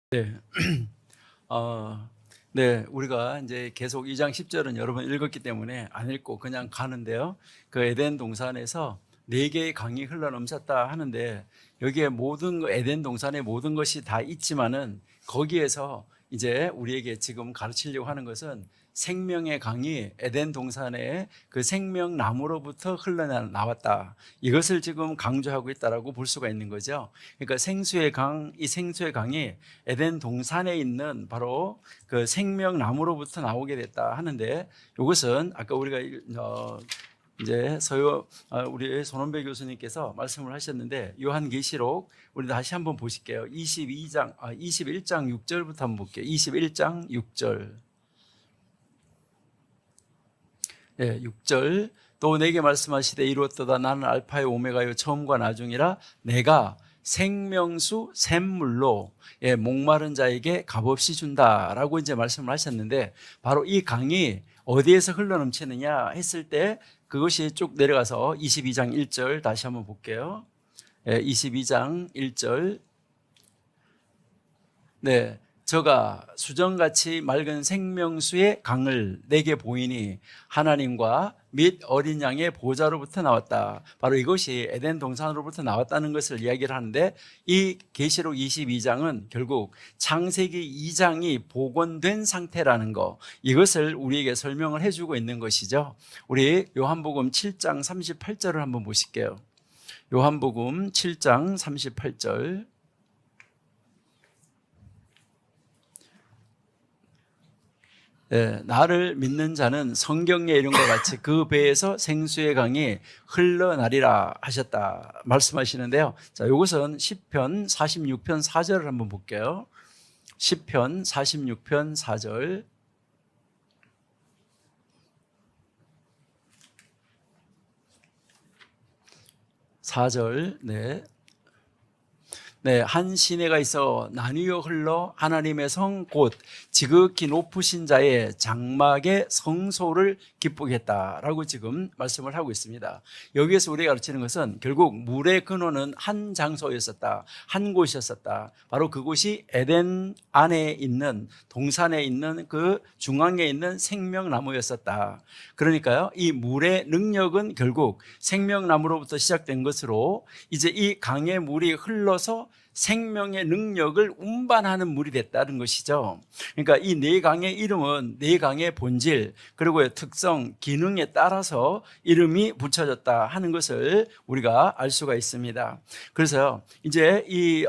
네. 어, 네, 우리가 이제 계속 2장 10절은 여러 번 읽었기 때문에 안 읽고 그냥 가는데요. 그 에덴 동산에서 네 개의 강이 흘러넘쳤다 하는데 여기에 에덴 동산의 모든 것이 다 있지만은 거기에서 이제 우리에게 지금 가르치려고 하는 것은 생명의 강이 에덴 동산의 그 생명나무로부터 흘러나왔다. 이것을 지금 강조하고 있다라고 볼 수가 있는 거죠. 그러니까 이 생수의 강이 에덴 동산에 있는 바로 그 생명나무로부터 나오게 됐다 하는데, 이것은 아까 우리가 이제 우리 손원배 교수님께서 말씀을 하셨는데, 요한계시록 우리 다시 한번 보실게요. 21장 6절부터 한번 볼게요. 21장 6절. 예, 6절. 또 내게 말씀하시되 이루었도다. 나는 알파의 오메가요 처음과 나중이라. 내가 생명수 샘물로 목마른 자에게 값없이 준다라고 이제 말씀을 하셨는데, 바로 이 강이 어디에서 흘러넘치느냐 했을 때 그것이 쭉 내려가서 22장 1절 다시 한번 볼게요. 22장 1절. 네, 저가 수정같이 맑은 생명수의 강을 내게 보이니 하나님과 및 어린 양의 보좌로부터 나왔다. 바로 이것이 에덴 동산으로부터 나왔다는 것을 이야기를 하는데, 이 계시록 22장은 결국 창세기 2장이 복원된 상태라는 거, 이것을 우리에게 설명을 해주고 있는 것이죠. 우리 요한복음 7장 38절을 한번 보실게요. 요한복음 7장 38절. 나를 믿는 자는 성경에 이런 것 같이 그 배에서 생수의 강이 흘러나리라 하셨다 말씀하시는데요. 자, 이것은 시편 46편 4절을 한번 볼게요. 시편 46편 4절. 4절. 네. 네, 한 시내가 있어 나뉘어 흘러 하나님의 성 곧 지극히 높으신 자의 장막의 성소를 기쁘게 했다라고 지금 말씀을 하고 있습니다. 여기에서 우리가 가르치는 것은 결국 물의 근원은 한 장소였었다, 한 곳이었었다. 바로 그곳이 에덴 안에 있는 동산에 있는 그 중앙에 있는 생명나무였었다. 그러니까요, 이 물의 능력은 결국 생명나무로부터 시작된 것으로 이제 이 강의 물이 흘러서 생명의 능력을 운반하는 물이 됐다는 것이죠. 그러니까 이 네 강의 이름은 네 강의 본질 그리고 특성, 기능에 따라서 이름이 붙여졌다 하는 것을 우리가 알 수가 있습니다. 그래서 이제 이제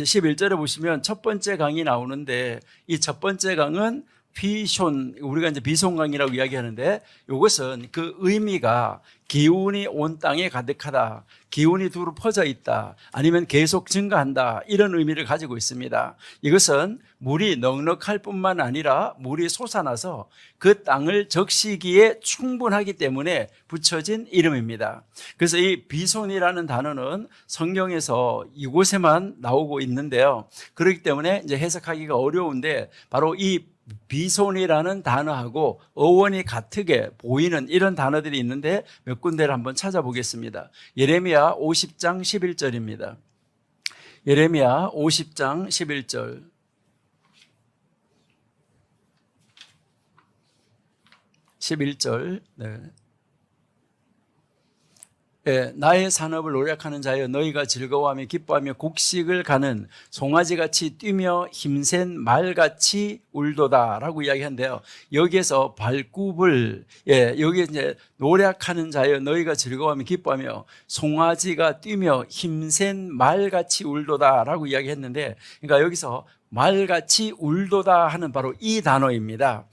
11절에 보시면 첫 번째 강이 나오는데, 이 첫 번째 강은 피숀, 우리가 이제 비손강이라고 이야기하는데, 이것은 그 의미가 기운이 온 땅에 가득하다, 기운이 두루 퍼져 있다, 아니면 계속 증가한다, 이런 의미를 가지고 있습니다. 이것은 물이 넉넉할 뿐만 아니라 물이 솟아나서 그 땅을 적시기에 충분하기 때문에 붙여진 이름입니다. 그래서 이 비손이라는 단어는 성경에서 이곳에만 나오고 있는데요. 그렇기 때문에 이제 해석하기가 어려운데, 바로 이 비손이라는 단어하고 어원이 같게 보이는 이런 단어들이 있는데 몇 군데를 한번 찾아보겠습니다. 예레미야 50장 11절입니다. 예레미야 50장 11절. 11절. 네. 나의 산업을 노력하는 자여, 너희가 즐거워하며 기뻐하며 곡식을 가는 송아지같이 뛰며 힘센 말같이 울도다 라고 이야기한대요. 여기에서 발굽을, 여기에 이제 노력하는 자여, 너희가 즐거워하며 기뻐하며 송아지가 뛰며 힘센 말같이 울도다 라고 이야기했는데, 그러니까 여기서 말같이 울도다 하는 바로 이 단어입니다.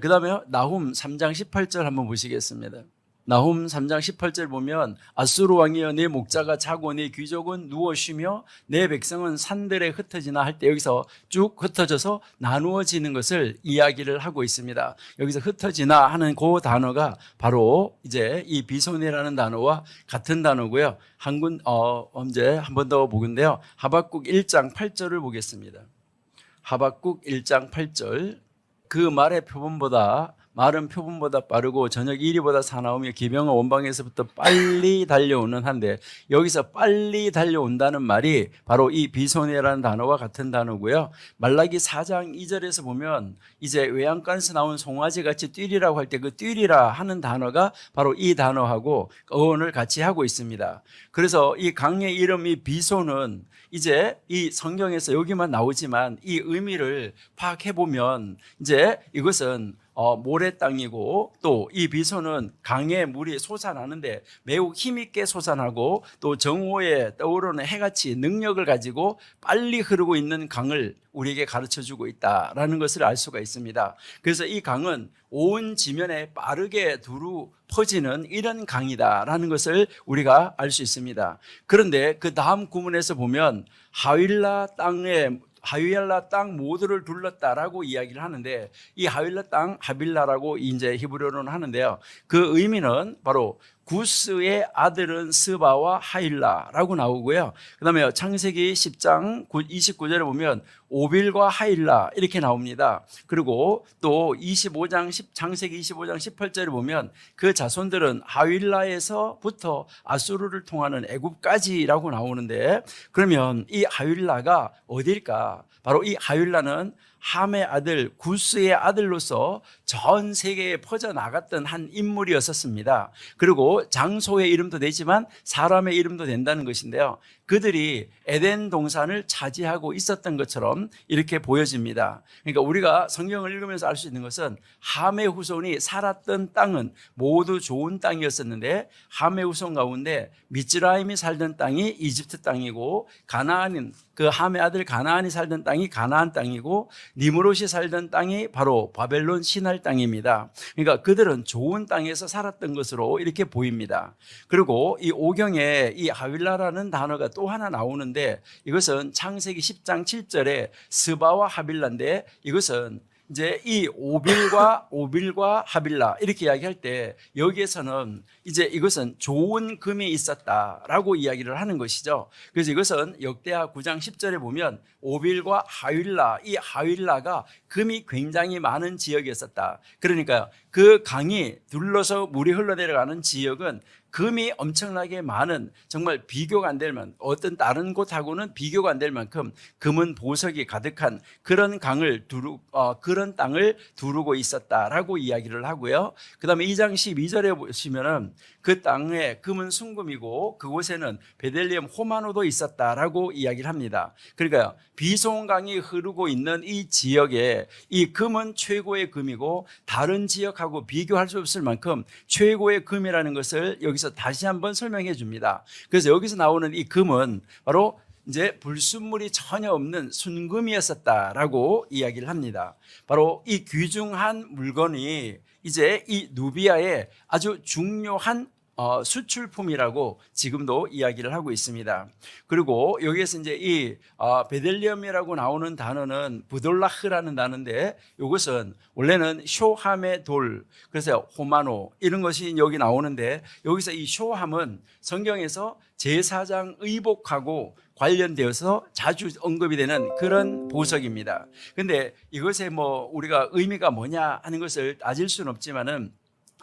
그 다음에 나훔 3장 18절 한번 보시겠습니다. 나훔 3장 18절 보면, 아수르 왕이여 내 목자가 자고 내 귀족은 누워 쉬며 내 백성은 산들에 흩어지나 할 때, 여기서 쭉 흩어져서 나누어지는 것을 이야기를 하고 있습니다. 여기서 흩어지나 하는 그 단어가 바로 이제 이 비손이라는 단어와 같은 단어고요. 언제 한 번 더 보건데요. 하박국 1장 8절을 보겠습니다. 하박국 1장 8절. 그 말의 표본보다 말은 표본보다 빠르고 저녁 이리보다 사나우며 기병은 원방에서부터 빨리 달려오는 한데, 여기서 빨리 달려온다는 말이 바로 이 비소네라는 단어와 같은 단어고요. 말라기 4장 2절에서 보면 이제 외양간에서 나온 송아지 같이 뛰리라고 할 때 그 뛰리라 하는 단어가 바로 이 단어하고 어원을 같이 하고 있습니다. 그래서 이 강의 이름이 비소는 이제 이 성경에서 여기만 나오지만 이 의미를 파악해 보면 이제 이것은 모래 땅이고, 또 이 비소는 강에 물이 솟아나는데 매우 힘있게 솟아나고, 또 정오에 떠오르는 해같이 능력을 가지고 빨리 흐르고 있는 강을 우리에게 가르쳐 주고 있다라는 것을 알 수가 있습니다. 그래서 이 강은 온 지면에 빠르게 두루 퍼지는 이런 강이다라는 것을 우리가 알 수 있습니다. 그런데 그 다음 구문에서 보면 하윌라 땅 모두를 둘렀다라고 이야기를 하는데, 이 하윌라 땅, 하빌라라고 이제 히브리어로는 하는데요. 그 의미는 바로 구스의 아들은 스바와 하일라라고 나오고요. 그 다음에 창세기 10장 29절에 보면 오빌과 하일라 이렇게 나옵니다. 그리고 또 창세기 25장 18절에 보면 그 자손들은 하윌라에서부터 아수르를 통하는 애굽까지라고 나오는데, 그러면 이 하윌라가 어딜까? 바로 이 하윌라는 함의 아들 구스의 아들로서 전 세계에 퍼져나갔던 한 인물이었습니다. 그리고 장소의 이름도 되지만 사람의 이름도 된다는 것인데요, 그들이 에덴 동산을 차지하고 있었던 것처럼 이렇게 보여집니다. 그러니까 우리가 성경을 읽으면서 알 수 있는 것은 함의 후손이 살았던 땅은 모두 좋은 땅이었었는데, 함의 후손 가운데 미즈라임이 살던 땅이 이집트 땅이고, 가나안인 그 함의 아들 가나안이 살던 땅이 가나안 땅이고, 니므롯이 살던 땅이 바로 바벨론 신할 땅입니다. 그러니까 그들은 좋은 땅에서 살았던 것으로 이렇게 보입니다. 그리고 이 오경에 이 하윌라라는 단어가 또 하나 나오는데, 이것은 창세기 10장 7절에 스바와 하빌라인데, 이것은 이제 이 오빌과 하빌라 이렇게 이야기할 때 여기에서는 이제 이것은 좋은 금이 있었다라고 이야기를 하는 것이죠. 그래서 이것은 역대하 9장 10절에 보면 오빌과 하윌라, 이 하윌라가 금이 굉장히 많은 지역이었었다. 그러니까 그 강이 둘러서 물이 흘러내려가는 지역은 금이 엄청나게 많은, 정말 비교가 안 될 만큼, 어떤 다른 곳하고는 비교가 안 될 만큼 금은 보석이 가득한 그런 그런 땅을 두르고 있었다라고 이야기를 하고요. 그 다음에 2장 12절에 보시면은 그 땅에 금은 순금이고 그곳에는 베들레헴 호마노도 있었다라고 이야기를 합니다. 그러니까 비송강이 흐르고 있는 이 지역에 이 금은 최고의 금이고, 다른 지역하고 비교할 수 없을 만큼 최고의 금이라는 것을 여기서 다시 한번 설명해 줍니다. 그래서 여기서 나오는 이 금은 바로 이제 불순물이 전혀 없는 순금이었었다라고 이야기를 합니다. 바로 이 귀중한 물건이 이제 이 누비아의 아주 중요한 수출품이라고 지금도 이야기를 하고 있습니다. 그리고 여기에서 이제 이 베들레헴이라고 나오는 단어는 부돌라흐라는 단어인데, 이것은 원래는 쇼함의 돌, 그래서 호마노 이런 것이 여기 나오는데, 여기서 이 쇼함은 성경에서 제사장 의복하고 관련되어서 자주 언급이 되는 그런 보석입니다. 그런데 이것의 우리가 의미가 뭐냐 하는 것을 따질 수는 없지만은,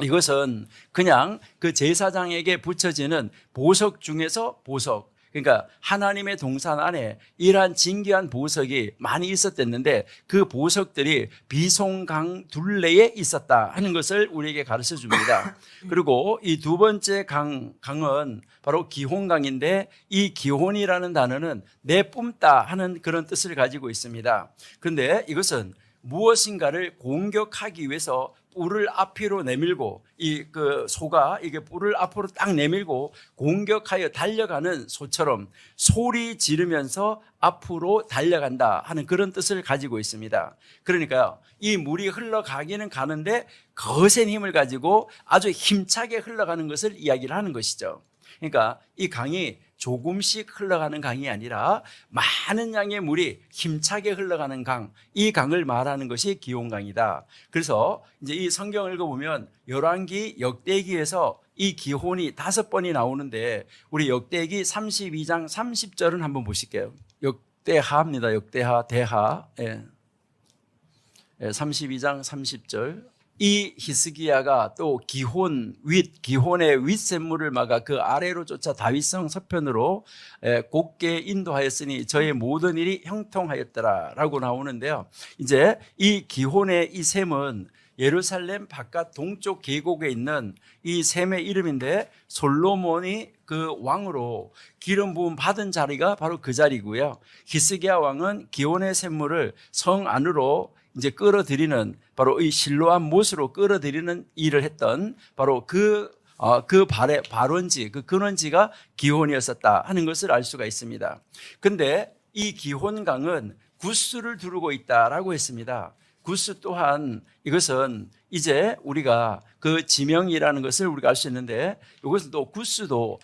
이것은 그냥 그 제사장에게 붙여지는 보석 중에서 보석, 그러니까 하나님의 동산 안에 이러한 진귀한 보석이 많이 있었댔는데, 그 보석들이 비송강 둘레에 있었다 하는 것을 우리에게 가르쳐 줍니다. 그리고 이 두 번째 강은 바로 기혼강인데, 이 기혼이라는 단어는 내뿜다 하는 그런 뜻을 가지고 있습니다. 그런데 이것은 무엇인가를 공격하기 위해서 뿔을 앞으로 내밀고, 소가 이게 뿔을 앞으로 딱 내밀고 공격하여 달려가는 소처럼 소리 지르면서 앞으로 달려간다 하는 그런 뜻을 가지고 있습니다. 그러니까 이 물이 흘러가기는 가는데 거센 힘을 가지고 아주 힘차게 흘러가는 것을 이야기를 하는 것이죠. 그러니까 이 강이 조금씩 흘러가는 강이 아니라 많은 양의 물이 힘차게 흘러가는 강, 이 강을 말하는 것이 기혼강이다. 그래서 이제 이 성경을 읽어보면 열왕기, 역대기에서 이 기혼이 5번이 나오는데, 우리 역대기 32장 30절은 한번 보실게요. 역대하입니다. 역대하, 대하. 32장 30절. 이 히스기야가 또 기혼의 윗샘물을 막아 그 아래로 쫓아 다윗성 서편으로 곧게 인도하였으니 저의 모든 일이 형통하였더라라고 나오는데요. 이제 이 기혼의 이 샘은 예루살렘 바깥 동쪽 계곡에 있는 이 샘의 이름인데, 솔로몬이 그 왕으로 기름 부음 받은 자리가 바로 그 자리고요. 히스기야 왕은 기혼의 샘물을 성 안으로 이제 끌어들이는, 바로 이 실로암 못으로 끌어들이는 일을 했던 바로 그 발원지, 그 근원지가 기혼이었었다 하는 것을 알 수가 있습니다. 근데 이 기혼강은 구스를 두르고 있다라고 했습니다. 구스 또한 이것은 이제 우리가 그 지명이라는 것을 우리가 알 수 있는데, 이것은 또 구스도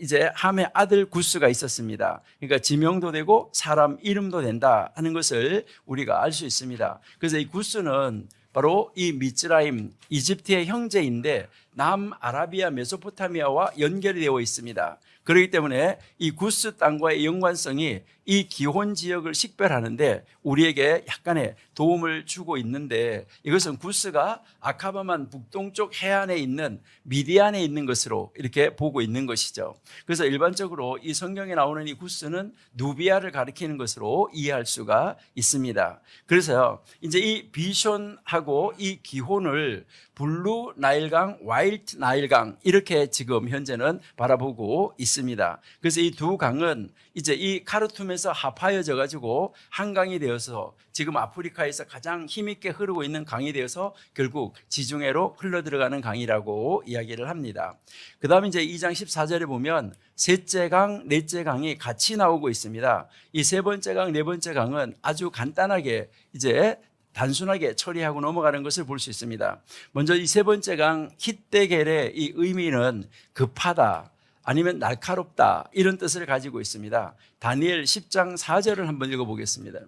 이제 함의 아들 구스가 있었습니다. 그러니까 지명도 되고 사람 이름도 된다 하는 것을 우리가 알 수 있습니다. 그래서 이 구스는 바로 이 미츠라임, 이집트의 형제인데 남아라비아 메소포타미아와 연결이 되어 있습니다. 그렇기 때문에 이 구스 땅과의 연관성이 이 기혼 지역을 식별하는데 우리에게 약간의 도움을 주고 있는데, 이것은 구스가 아카바만 북동쪽 해안에 있는 미디안에 있는 것으로 이렇게 보고 있는 것이죠. 그래서 일반적으로 이 성경에 나오는 이 구스는 누비아를 가리키는 것으로 이해할 수가 있습니다. 그래서 이제 이 비숀하고 이 기혼을 블루 나일강, 화이트 나일강 이렇게 지금 현재는 바라보고 있습니다. 그래서 이 두 강은 이제 이 카르툼에서 합하여져 가지고 한 강이 되어서 지금 아프리카에서 가장 힘있게 흐르고 있는 강이 되어서 결국 지중해로 흘러들어가는 강이라고 이야기를 합니다. 그 다음에 이제 2장 14절에 보면 셋째 강, 넷째 강이 같이 나오고 있습니다. 이 세 번째 강, 네 번째 강은 아주 간단하게 이제 단순하게 처리하고 넘어가는 것을 볼 수 있습니다. 먼저 이 세 번째 강 hitdegel의 이 의미는 급하다, 아니면 날카롭다, 이런 뜻을 가지고 있습니다. 다니엘 10장 4절을 한번 읽어보겠습니다.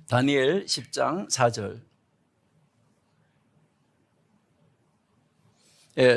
다니엘 10장 4절.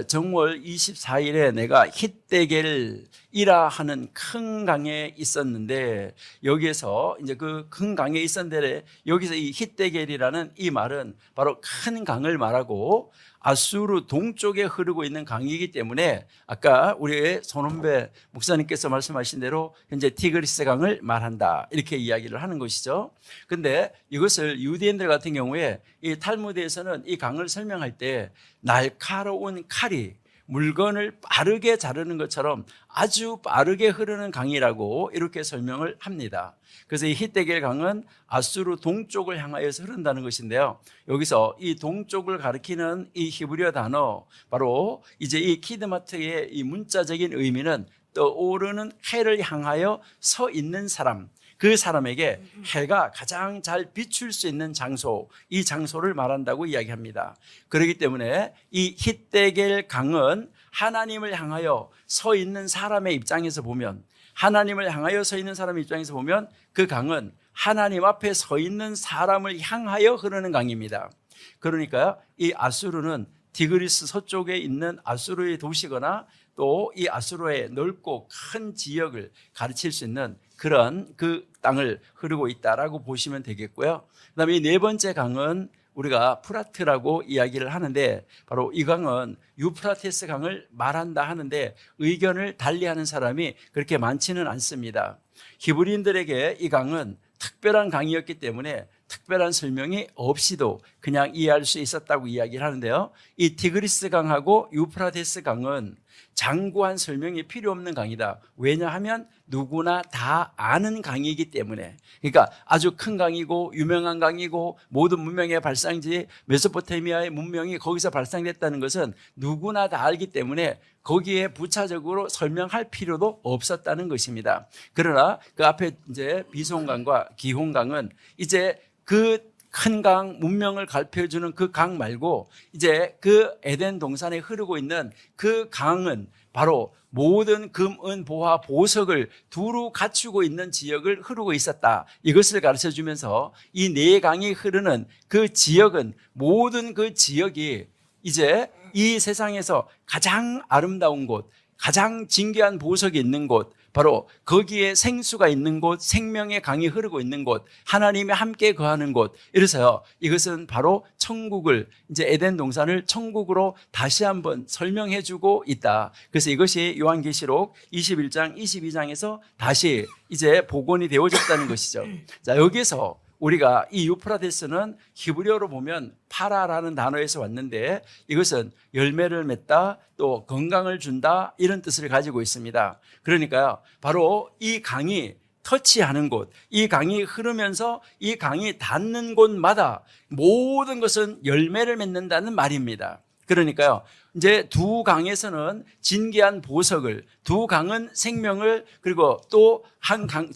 정월 24일에 내가 hitdegel이라 하는 큰 강에 있었는데, 여기에서 이제 그 큰 강에 있었는데, 여기서 이 hitdegel이라는 이 말은 바로 큰 강을 말하고 아수르 동쪽에 흐르고 있는 강이기 때문에 아까 우리 손원배 목사님께서 말씀하신 대로 현재 티그리스 강을 말한다, 이렇게 이야기를 하는 것이죠. 근데 이것을 유대인들 같은 경우에 이 탈무드에서는 이 강을 설명할 때 날카로운 칼이 물건을 빠르게 자르는 것처럼 아주 빠르게 흐르는 강이라고 이렇게 설명을 합니다. 그래서 이 hitdegel 강은 아수르 동쪽을 향하여서 흐른다는 것인데요. 여기서 이 동쪽을 가리키는 이 히브리어 단어, 바로 이제 이 키드마트의 이 문자적인 의미는 떠오르는 해를 향하여 서 있는 사람, 그 사람에게 해가 가장 잘 비출 수 있는 장소, 이 장소를 말한다고 이야기합니다. 그렇기 때문에 이 hitdegel 강은 하나님을 향하여 서 있는 사람의 입장에서 보면, 하나님을 향하여 서 있는 사람의 입장에서 보면 그 강은 하나님 앞에 서 있는 사람을 향하여 흐르는 강입니다. 그러니까 이 아수르는 디그리스 서쪽에 있는 아수르의 도시거나 또 이 아수르의 넓고 큰 지역을 가르칠 수 있는 그런 그 땅을 흐르고 있다라고 보시면 되겠고요. 그다음에 이 네 번째 강은 우리가 프라트라고 이야기를 하는데, 바로 이 강은 유프라테스 강을 말한다 하는데 의견을 달리하는 사람이 그렇게 많지는 않습니다. 히브리인들에게 이 강은 특별한 강이었기 때문에 특별한 설명이 없이도 그냥 이해할 수 있었다고 이야기를 하는데요. 이 티그리스 강하고 유프라테스 강은 장구한 설명이 필요 없는 강이다. 왜냐하면 누구나 다 아는 강이기 때문에. 그러니까 아주 큰 강이고 유명한 강이고 모든 문명의 발상지 메소포타미아의 문명이 거기서 발상됐다는 것은 누구나 다 알기 때문에 거기에 부차적으로 설명할 필요도 없었다는 것입니다. 그러나 그 앞에 이제 비손강과 기혼강은 이제 그 큰 강, 문명을 갈피해주는 그 강 말고 이제 그 에덴 동산에 흐르고 있는 그 강은 바로 모든 금, 은, 보화, 보석을 두루 갖추고 있는 지역을 흐르고 있었다. 이것을 가르쳐 주면서 이 네 강이 흐르는 그 지역은, 모든 그 지역이 이제 이 세상에서 가장 아름다운 곳, 가장 진귀한 보석이 있는 곳, 바로 거기에 생수가 있는 곳, 생명의 강이 흐르고 있는 곳, 하나님이 함께 거하는 곳. 이래서요, 이것은 바로 천국을, 이제 에덴 동산을 천국으로 다시 한번 설명해 주고 있다. 그래서 이것이 요한계시록 21장, 22장에서 다시 이제 복원이 되어졌다는 것이죠. 자, 여기서 우리가 이 유프라데스는 히브리어로 보면 파라라는 단어에서 왔는데, 이것은 열매를 맺다, 또 건강을 준다, 이런 뜻을 가지고 있습니다. 그러니까요, 바로 이 강이 터치하는 곳, 이 강이 흐르면서 이 강이 닿는 곳마다 모든 것은 열매를 맺는다는 말입니다. 그러니까요, 이제 두 강에서는 진귀한 보석을, 두 강은 생명을, 그리고 또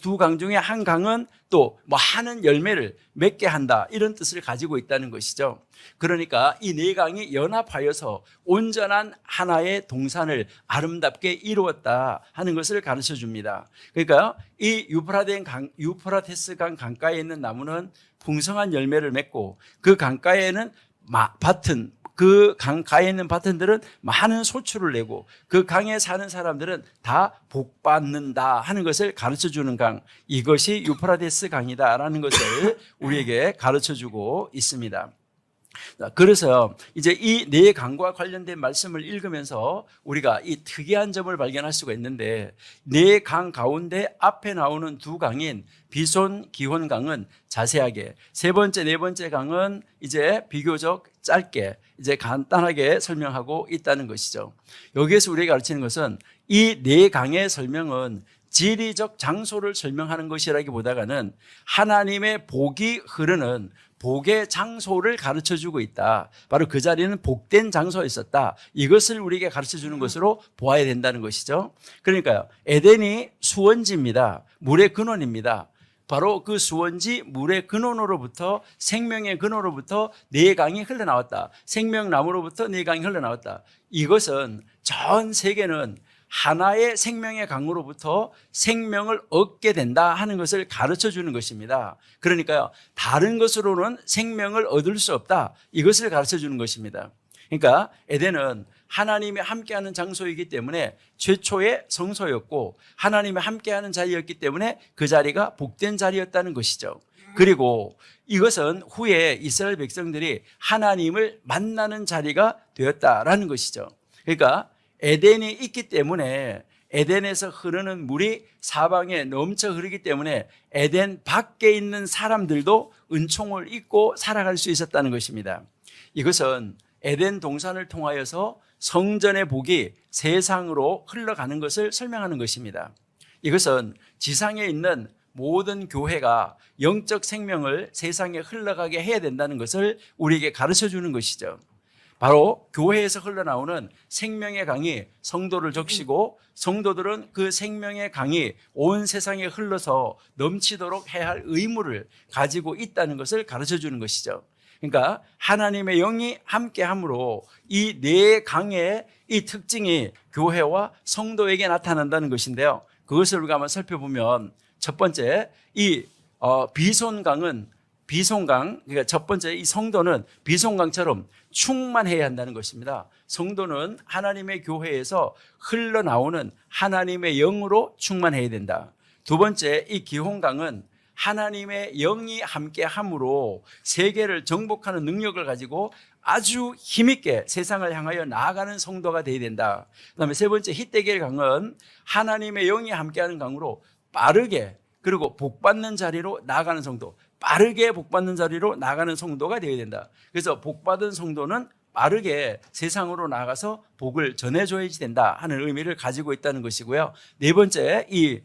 두 강 중에 한 강은 또 많은 열매를 맺게 한다, 이런 뜻을 가지고 있다는 것이죠. 그러니까 이 네 강이 연합하여서 온전한 하나의 동산을 아름답게 이루었다 하는 것을 가르쳐 줍니다. 그러니까 이 유프라테스 강 강가에 있는 나무는 풍성한 열매를 맺고, 그 강가에는 밭은, 그 강가에 있는 밭들은 많은 소출을 내고, 그 강에 사는 사람들은 다 복받는다 하는 것을 가르쳐주는 강, 이것이 유프라데스 강이다라는 것을 우리에게 가르쳐주고 있습니다. 그래서 이제 이 네 강과 관련된 말씀을 읽으면서 우리가 이 특이한 점을 발견할 수가 있는데, 네 강 가운데 앞에 나오는 두 강인 비손, 기혼 강은 자세하게, 세 번째, 네 번째 강은 이제 비교적 짧게, 이제 간단하게 설명하고 있다는 것이죠. 여기에서 우리가 가르치는 것은 이 네 강의 설명은 지리적 장소를 설명하는 것이라기보다는 하나님의 복이 흐르는 복의 장소를 가르쳐주고 있다. 바로 그 자리는 복된 장소였었다. 이것을 우리에게 가르쳐주는 것으로 보아야 된다는 것이죠. 그러니까요, 에덴이 수원지입니다. 물의 근원입니다. 바로 그 수원지 물의 근원으로부터, 생명의 근원으로부터 네 강이 흘러나왔다. 생명나무로부터 네 강이 흘러나왔다. 이것은 전 세계는 하나의 생명의 강으로부터 생명을 얻게 된다 하는 것을 가르쳐 주는 것입니다. 그러니까요, 다른 것으로는 생명을 얻을 수 없다, 이것을 가르쳐 주는 것입니다. 그러니까 에덴은 하나님이 함께하는 장소이기 때문에 최초의 성소였고, 하나님이 함께하는 자리였기 때문에 그 자리가 복된 자리였다는 것이죠. 그리고 이것은 후에 이스라엘 백성들이 하나님을 만나는 자리가 되었다라는 것이죠. 그러니까 에덴이 있기 때문에, 에덴에서 흐르는 물이 사방에 넘쳐 흐르기 때문에 에덴 밖에 있는 사람들도 은총을 입고 살아갈 수 있었다는 것입니다. 이것은 에덴 동산을 통하여서 성전의 복이 세상으로 흘러가는 것을 설명하는 것입니다. 이것은 지상에 있는 모든 교회가 영적 생명을 세상에 흘러가게 해야 된다는 것을 우리에게 가르쳐 주는 것이죠. 바로 교회에서 흘러나오는 생명의 강이 성도를 적시고, 성도들은 그 생명의 강이 온 세상에 흘러서 넘치도록 해야 할 의무를 가지고 있다는 것을 가르쳐 주는 것이죠. 그러니까 하나님의 영이 함께함으로 이 네 강의 이 특징이 교회와 성도에게 나타난다는 것인데요, 그것을 우리가 한번 살펴보면, 첫 번째, 이 비손강은, 비손강, 그러니까 첫 번째, 이 성도는 비손강처럼 충만해야 한다는 것입니다. 성도는 하나님의 교회에서 흘러나오는 하나님의 영으로 충만해야 된다. 두 번째, 이 기혼강은 하나님의 영이 함께함으로 세계를 정복하는 능력을 가지고 아주 힘있게 세상을 향하여 나아가는 성도가 되어야 된다. 그다음에 세 번째, 히데겔 강은 하나님의 영이 함께하는 강으로 빠르게, 그리고 복받는 자리로 나아가는 성도, 빠르게 복받는 자리로 나아가는 성도가 되어야 된다. 그래서 복받은 성도는 빠르게 세상으로 나가서 복을 전해줘야지 된다 하는 의미를 가지고 있다는 것이고요. 네 번째, 이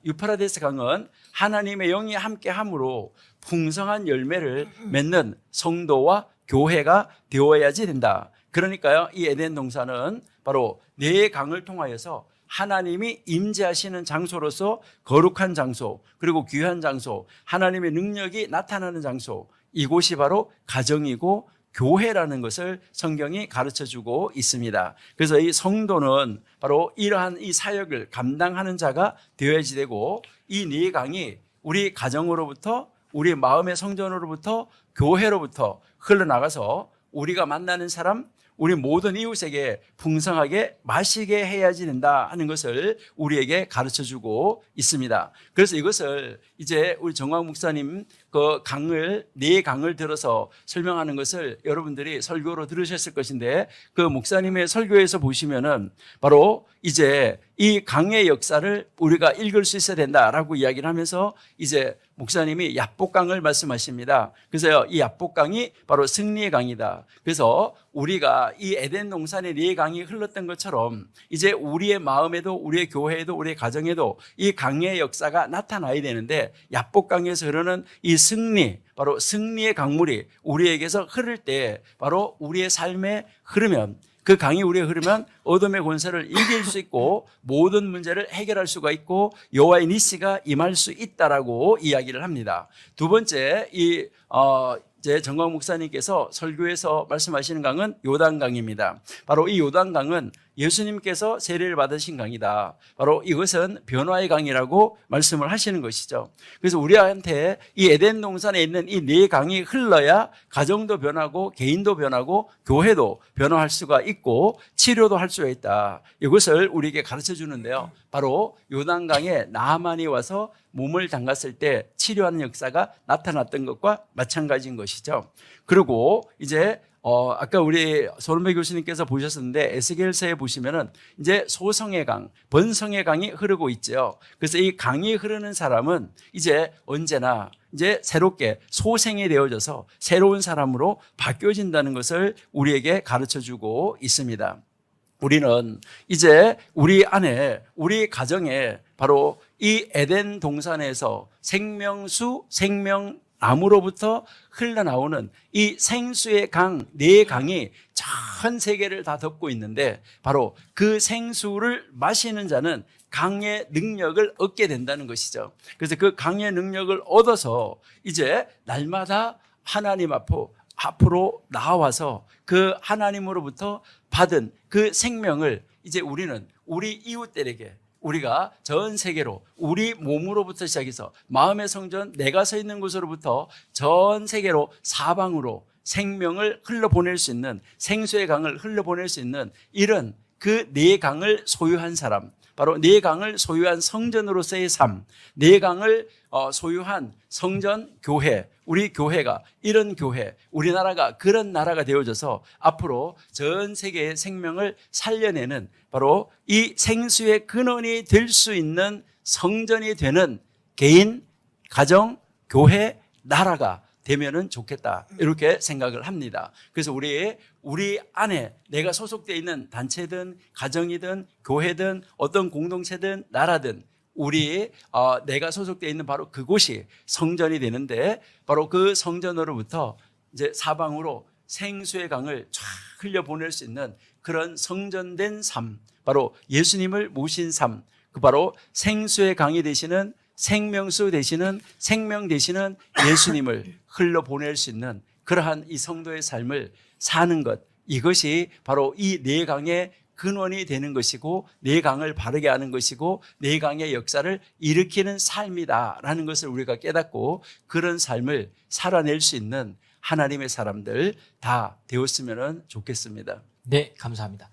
유프라데스 강은 하나님의 영이 함께함으로 풍성한 열매를 맺는 성도와 교회가 되어야지 된다. 그러니까요, 이 에덴 동산은 바로 네 강을 통하여서 하나님이 임재하시는 장소로서 거룩한 장소, 그리고 귀한 장소, 하나님의 능력이 나타나는 장소, 이곳이 바로 가정이고 교회라는 것을 성경이 가르쳐주고 있습니다. 그래서 이 성도는 바로 이러한 이 사역을 감당하는 자가 되어야지 되고, 이 네 강이 우리 가정으로부터, 우리 마음의 성전으로부터, 교회로부터 흘러나가서 우리가 만나는 사람, 우리 모든 이웃에게 풍성하게 마시게 해야지 된다 하는 것을 우리에게 가르쳐주고 있습니다. 그래서 이것을 이제 우리 정광 목사님 그 강을 네 강을 들어서 설명하는 것을 여러분들이 설교로 들으셨을 것인데, 그 목사님의 설교에서 보시면은 바로 이제 이 강의 역사를 우리가 읽을 수 있어야 된다라고 이야기를 하면서 이제 목사님이 야복강을 말씀하십니다. 그래서 이 야복강이 바로 승리의 강이다. 그래서 우리가 이 에덴 동산의 네 강이 흘렀던 것처럼 이제 우리의 마음에도, 우리의 교회에도, 우리의 가정에도 이 강의 역사가 나타나야 되는데, 야복강에서 흐르는 이 승리, 바로 승리의 강물이 우리에게서 흐를 때 바로 우리의 삶에 흐르면, 그 강이 우리에 흐르면 어둠의 권세를 이길 수 있고 모든 문제를 해결할 수가 있고 여호와의 니시가 임할 수 있다라고 이야기를 합니다. 두 번째, 이제 정광 목사님께서 설교에서 말씀하시는 강은 요단강입니다. 바로 이 요단강은 예수님께서 세례를 받으신 강이다. 바로 이것은 변화의 강이라고 말씀을 하시는 것이죠. 그래서 우리한테 이 에덴 동산에 있는 이 네 강이 흘러야 가정도 변하고 개인도 변하고 교회도 변화할 수가 있고 치료도 할 수가 있다. 이것을 우리에게 가르쳐 주는데요. 바로 요단강에 나아만이 와서 몸을 담갔을 때 치료하는 역사가 나타났던 것과 마찬가지인 것이죠. 그리고 이제 아까 우리 손은배 교수님께서 보셨었는데 에스겔서에 보시면은 이제 소성의 강, 번성의 강이 흐르고 있죠. 그래서 이 강이 흐르는 사람은 이제 언제나 이제 새롭게 소생이 되어져서 새로운 사람으로 바뀌어진다는 것을 우리에게 가르쳐 주고 있습니다. 우리는 이제 우리 안에, 우리 가정에 바로 이 에덴 동산에서 생명수, 생명나무로부터 흘러나오는 이 생수의 강, 네 강이 전 세계를 다 덮고 있는데, 바로 그 생수를 마시는 자는 강의 능력을 얻게 된다는 것이죠. 그래서 그 강의 능력을 얻어서 이제 날마다 하나님 앞으로 나와서 그 하나님으로부터 받은 그 생명을 이제 우리는 우리 이웃들에게, 우리가 전 세계로 우리 몸으로부터 시작해서 마음의 성전, 내가 서 있는 곳으로부터 전 세계로 사방으로 생명을 흘러보낼 수 있는, 생수의 강을 흘러보낼 수 있는 이런 그 네 강을 소유한 사람, 바로 네 강을 소유한 성전으로서의 삶, 네 강을 소유한 성전, 교회, 우리 교회가 이런 교회, 우리나라가 그런 나라가 되어져서 앞으로 전 세계의 생명을 살려내는 바로 이 생수의 근원이 될 수 있는 성전이 되는 개인, 가정, 교회, 나라가 되면은 좋겠다, 이렇게 생각을 합니다. 그래서 우리 안에 내가 소속되어 있는 단체든 가정이든 교회든 어떤 공동체든 나라든 내가 소속되어 있는 바로 그곳이 성전이 되는데, 바로 그 성전으로부터 이제 사방으로 생수의 강을 쫙 흘려보낼 수 있는 그런 성전된 삶, 바로 예수님을 모신 삶, 그 바로 생수의 강이 되시는, 생명수 되시는, 생명 되시는 예수님을 흘러보낼 수 있는 그러한 이 성도의 삶을 사는 것, 이것이 바로 이 네 강의 근원이 되는 것이고 네 강을 바르게 하는 것이고 네 강의 역사를 일으키는 삶이다라는 것을 우리가 깨닫고 그런 삶을 살아낼 수 있는 하나님의 사람들 다 되었으면 좋겠습니다. 네, 감사합니다.